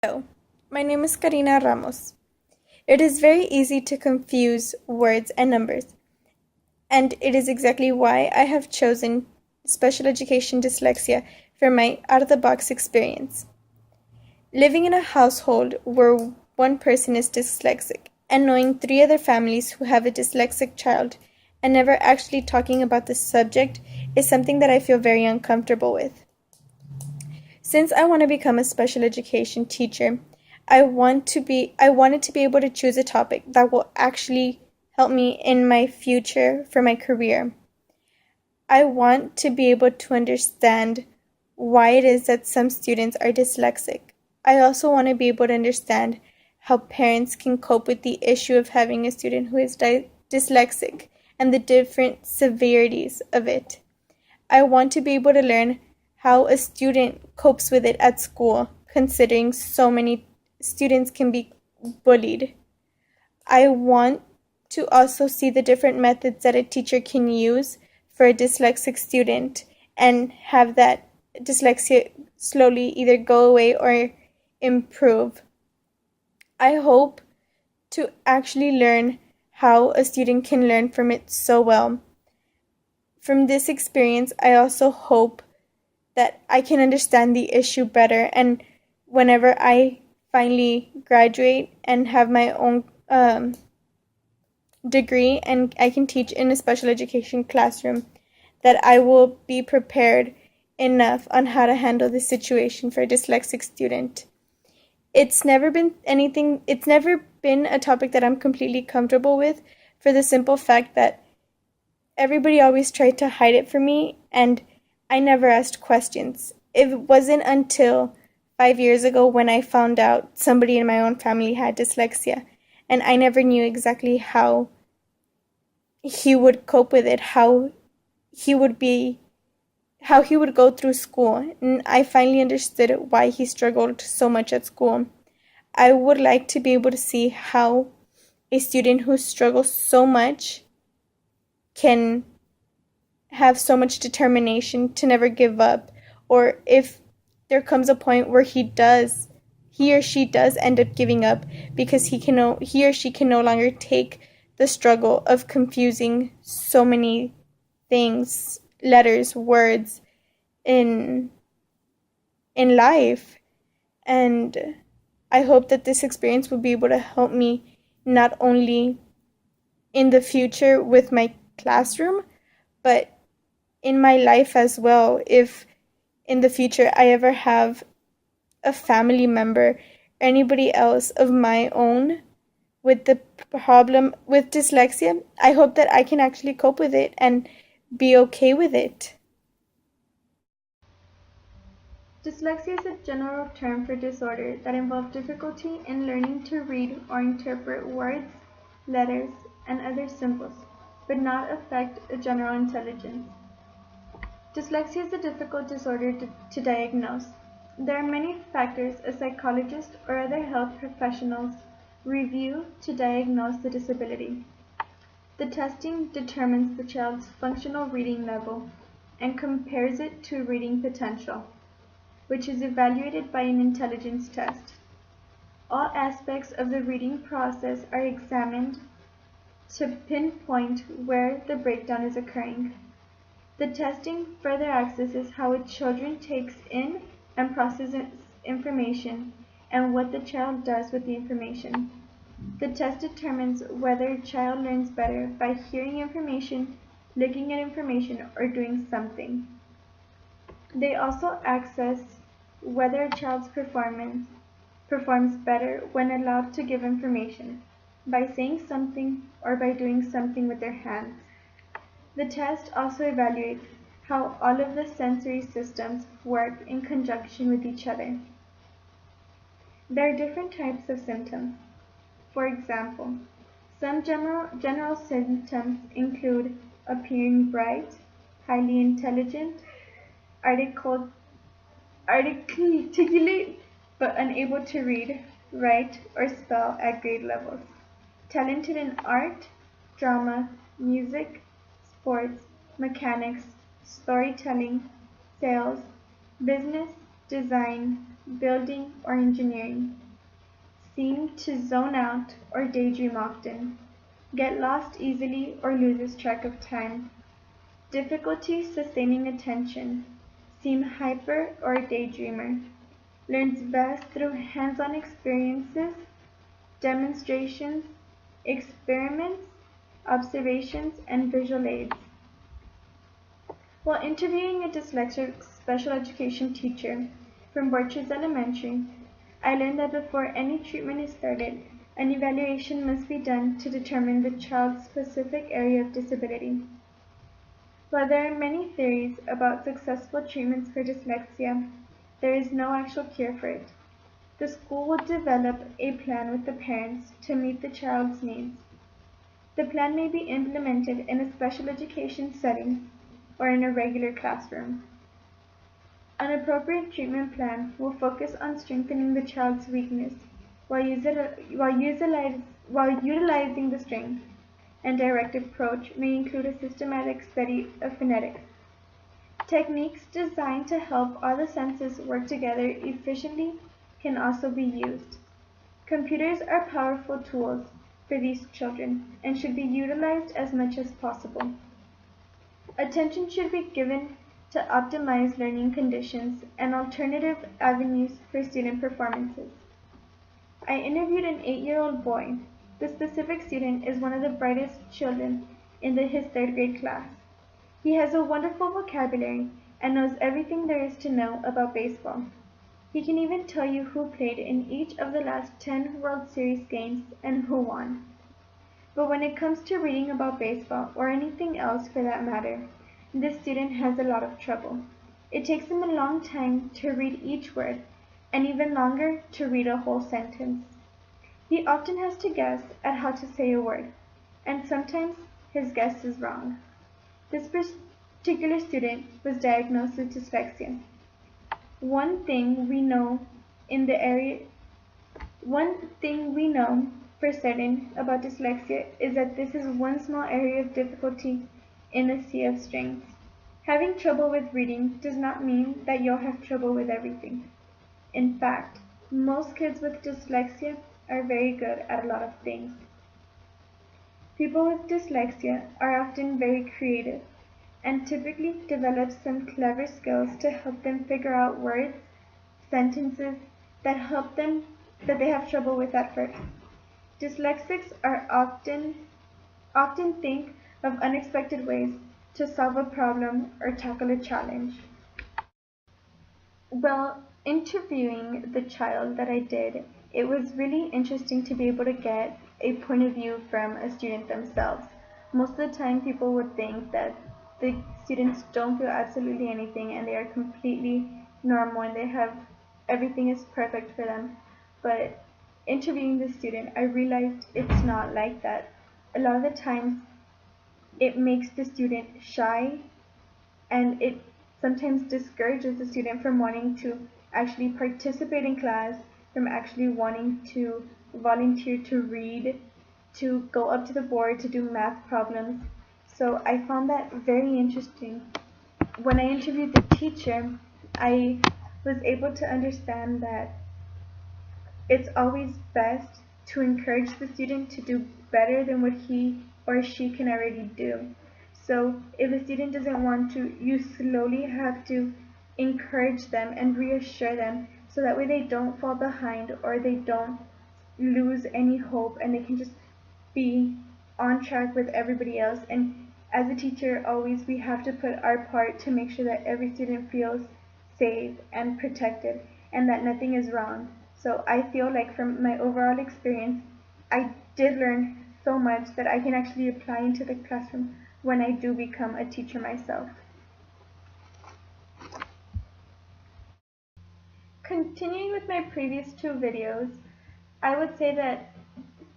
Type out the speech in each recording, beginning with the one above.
Hello, my name is Karina Ramos. It is very easy to confuse words and numbers, and it is exactly why I have chosen special education dyslexia for my out of the box experience. Living in a household where one person is dyslexic and knowing three other families who have a dyslexic child and never actually talking about the subject is something that I feel very uncomfortable with. Since I want to become a special education teacher, I wanted to be able to choose a topic that will actually help me in my future for my career. I want to be able to understand why it is that some students are dyslexic. I also want to be able to understand how parents can cope with the issue of having a student who is dyslexic and the different severities of it. I want to be able to learn how a student copes with it at school, considering so many students can be bullied. I want to also see the different methods that a teacher can use for a dyslexic student and have that dyslexia slowly either go away or improve. I hope to actually learn how a student can learn from it so well. From this experience, I also hope that I can understand the issue better. And whenever I finally graduate and have my own degree and I can teach in a special education classroom, that I will be prepared enough on how to handle the situation for a dyslexic student. It's never been a topic that I'm completely comfortable with for the simple fact that everybody always tried to hide it from me, and I never asked questions. It wasn't until 5 years ago when I found out somebody in my own family had dyslexia, and I never knew exactly how he would cope with it, he would be, how he would go through school. And I finally understood why he struggled so much at school. I would like to be able to see how a student who struggles so much can have so much determination to never give up, or if there comes a point where he or she does end up giving up because he or she can no longer take the struggle of confusing so many things, letters, words in life. And I hope that this experience will be able to help me not only in the future with my classroom, but in my life as well. If in the future I ever have a family member, anybody else of my own with the problem with dyslexia, I hope that I can actually cope with it and be okay with it. Dyslexia is a general term for disorder that involves difficulty in learning to read or interpret words, letters, and other symbols, but not affect a general intelligence. Dyslexia is a difficult disorder to diagnose. There are many factors a psychologist or other health professionals review to diagnose the disability. The testing determines the child's functional reading level and compares it to reading potential, which is evaluated by an intelligence test. All aspects of the reading process are examined to pinpoint where the breakdown is occurring. The testing further accesses how a child takes in and processes information and what the child does with the information. The test determines whether a child learns better by hearing information, looking at information, or doing something. They also assess whether a child's performs better when allowed to give information, by saying something or by doing something with their hands. The test also evaluates how all of the sensory systems work in conjunction with each other. There are different types of symptoms. For example, some general symptoms include appearing bright, highly intelligent, articulate but unable to read, write, or spell at grade levels, talented in art, drama, music, sports, mechanics, storytelling, sales, business, design, building, or engineering, seem to zone out or daydream often, get lost easily or loses track of time, difficulty sustaining attention, seem hyper or a daydreamer, learns best through hands-on experiences, demonstrations, experiments, observations, and visual aids. While interviewing a dyslexic special education teacher from Borchers Elementary, I learned that before any treatment is started, an evaluation must be done to determine the child's specific area of disability. While there are many theories about successful treatments for dyslexia, there is no actual cure for it. The school will develop a plan with the parents to meet the child's needs. The plan may be implemented in a special education setting or in a regular classroom. An appropriate treatment plan will focus on strengthening the child's weakness while utilizing the strength, and direct approach may include a systematic study of phonetics. Techniques designed to help all the senses work together efficiently can also be used. Computers are powerful tools for these children and should be utilized as much as possible. Attention should be given to optimize learning conditions and alternative avenues for student performances. I interviewed an 8-year-old boy. The specific student is one of the brightest children in his 3rd grade class. He has a wonderful vocabulary and knows everything there is to know about baseball. He can even tell you who played in each of the last 10 World Series games and who won. But when it comes to reading about baseball, or anything else for that matter, this student has a lot of trouble. It takes him a long time to read each word, and even longer to read a whole sentence. He often has to guess at how to say a word, and sometimes his guess is wrong. This particular student was diagnosed with dyslexia. One thing we know for certain about dyslexia is that this is one small area of difficulty in a sea of strengths. Having trouble with reading does not mean that you'll have trouble with everything. In fact, most kids with dyslexia are very good at a lot of things. People with dyslexia are often very creative and typically develop some clever skills to help them figure out words, sentences that they have trouble with at first. Dyslexics are often think of unexpected ways to solve a problem or tackle a challenge. Well, interviewing the child that I did, it was really interesting to be able to get a point of view from a student themselves. Most of the time people would think that the students don't feel absolutely anything and they are completely normal and everything is perfect for them. But interviewing the student, I realized it's not like that. A lot of the times it makes the student shy, and it sometimes discourages the student from wanting to actually participate in class, from actually wanting to volunteer to read, to go up to the board to do math problems. So I found that very interesting. When I interviewed the teacher, I was able to understand that it's always best to encourage the student to do better than what he or she can already do. So if a student doesn't want to, you slowly have to encourage them and reassure them so that way they don't fall behind or they don't lose any hope and they can just be on track with everybody else. And as a teacher, always we have to put our part to make sure that every student feels safe and protected and that nothing is wrong. So I feel like from my overall experience, I did learn so much that I can actually apply into the classroom when I do become a teacher myself. Continuing with my previous 2 videos, I would say that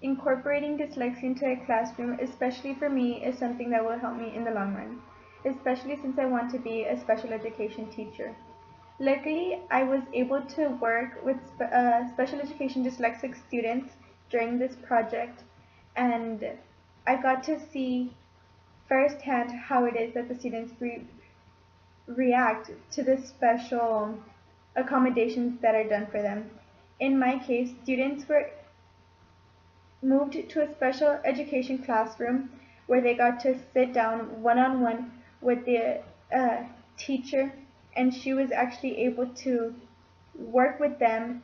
incorporating dyslexia into a classroom, especially for me, is something that will help me in the long run, especially since I want to be a special education teacher. Luckily, I was able to work with special education dyslexic students during this project, and I got to see firsthand how it is that the students react to this special accommodations that are done for them. In my case, students were moved to a special education classroom where they got to sit down one-on-one with the teacher, and she was actually able to work with them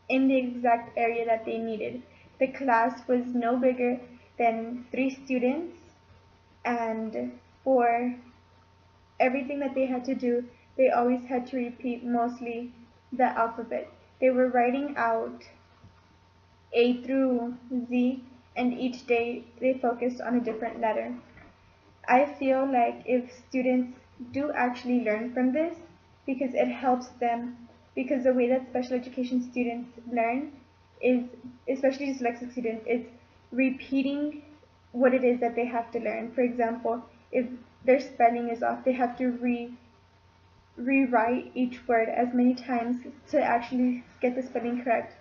in the exact area that they needed. The class was no bigger than 3 students, and for everything that they had to do, they always had to repeat mostly the alphabet. They were writing out A through Z, and each day they focused on a different letter. I feel like if students do actually learn from this, because it helps them, because the way that special education students learn is, especially dyslexic students, it's repeating what it is that they have to learn. For example, if their spelling is off, they have to rewrite each word as many times to actually get the spelling correct.